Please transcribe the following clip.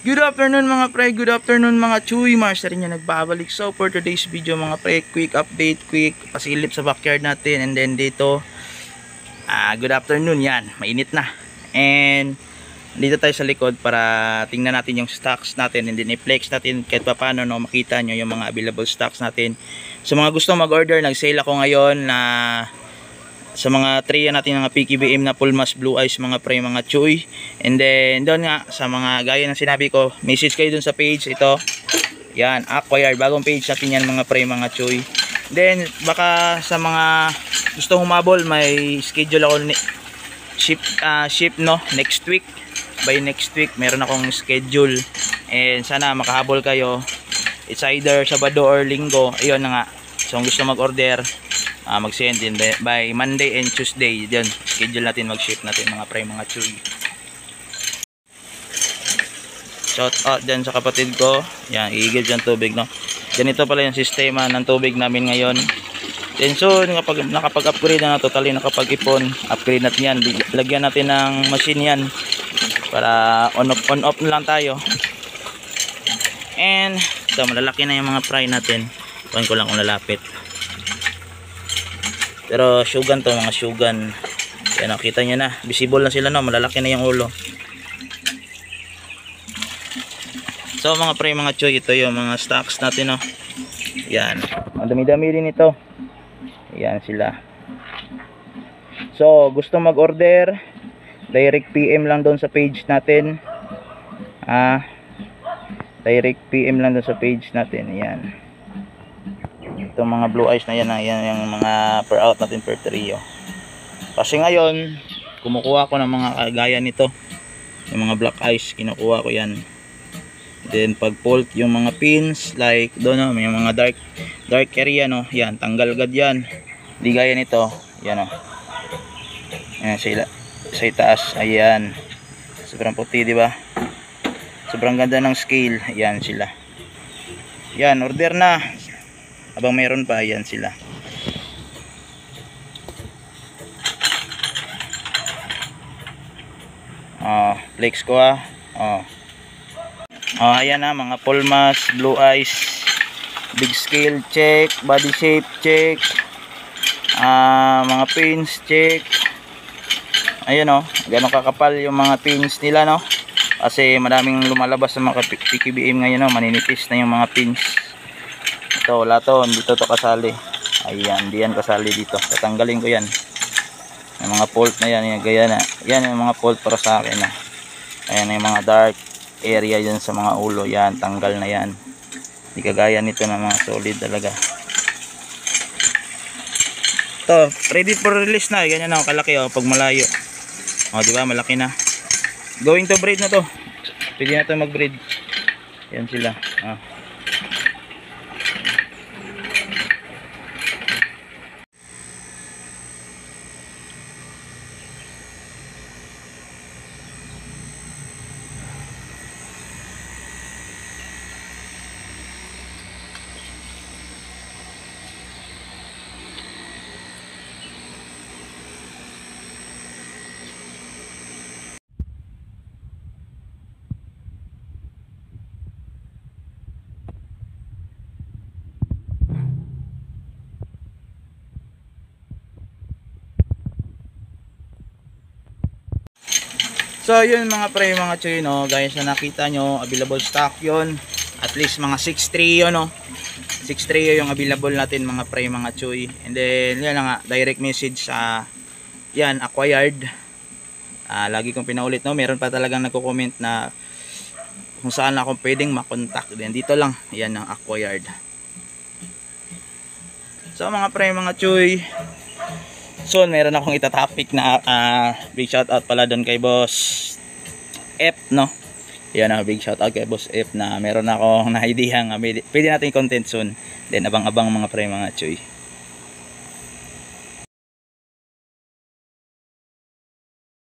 Good afternoon mga pre, good afternoon mga Chuy, Master rin yan nagbabalik. So for today's video mga pre, quick update, quick pasilip sa backyard natin. And then dito, good afternoon yan, mainit na. And dito tayo sa likod para tingnan natin yung stocks natin. And then i-flex natin kahit pa paano no, makita nyo yung mga available stocks natin. So mga gusto mag-order, nag-sale ako ngayon na sa mga tray natin ng PKBM na Pulmas Blue Eyes mga pre, mga Chuy. And then doon nga sa mga gaya ng sinabi ko, message kayo dun sa page ito. Yan, Acquired, bagong page natin yan mga pre, mga Chuy. Then baka sa mga gusto humabol, may schedule ako ship no, next week. By next week meron akong schedule. And sana makahabol kayo. It's either Sabado or Linggo. Ayun na nga. So kung gusto mag-order, mag-send din by Monday and Tuesday. Diyan, schedule natin mag-ship natin mga pre, mga Chuy. Shout out dyan sa kapatid ko. Yan, iigib dyan tubig no. Ganito pala yung sistema ng tubig namin ngayon. Then soon, kapag nakapag-upgrade na, totally nakapag-ipon, upgrade natin yan. Lagyan natin ng machine yan para on off na lang tayo. And ito, malalaki na yung mga fry natin. Kuhan ko lang kung lalapit. Pero sugan to, mga sugan. Yan, nakita nyo na, visible na sila no, malalaki na yung ulo. So mga pre, mga Chuy, ito yung mga stocks natin no. Yan, ang dami-dami din ito. Yan sila. So gusto mag-order, direct PM lang doon sa page natin. Direct PM lang doon sa page natin. Yan, itong mga blue eyes na yan, yan yung mga per out natin per trio. Kasi ngayon kumukuha ko ng mga kagaya nito, yung mga black eyes, kinukuha ko yan. Then pag fault yung mga pins like doon no, may mga dark area no, yan tanggal agad yan. Di gaya nito, yan oh. Yan sila sa itaas, ayan. Sobrang puti, di ba? Sobrang ganda ng scale, ayan sila. Yan, order na. Abang meron pa, ayan sila. Flex ko ayan na, mga Pulmas Blue Eyes, big scale check, body shape check, mga pins check. Ayan o, gano'ng kakapal yung mga pins nila no, kasi madaming lumalabas sa mga PKBM ngayon no, maninipis na yung mga pins. Ito, wala to, dito to kasali. Ayan, di yan kasali dito, tatanggalin ko yan. Yung mga fault na yan, yung gaya na yan, yung mga fault para sa akin na. Ayan yung mga dark area dyan sa mga ulo, yan, tanggal na yan. Di kagaya nito na mga solid talaga. Ito, ready for release na, ganyan na, kalaki o, pag malayo. O, diba, malaki na. Going to breed na to. Pwede na to mag-breed. Yan sila. So yun mga pre, mga Chuy no, guys, na nakita nyo, available stock yun. At least mga 6 trio no, 6 trio yung available natin mga pre, mga Chuy. And then yan nga, direct message sa yan, Acquired. Lagi kong pinaulit no, meron pa talagang nagko-comment na kung saan ako pwedeng makontak. Then dito lang, yan ang Acquired. So mga pre, mga Chuy, so meron akong itatopic na big shout out pala doon kay Boss F no. Yan big shout out kay Boss F na meron akong na-idea nga pwede natin content soon. Then abang-abang mga pre, mga Chuy.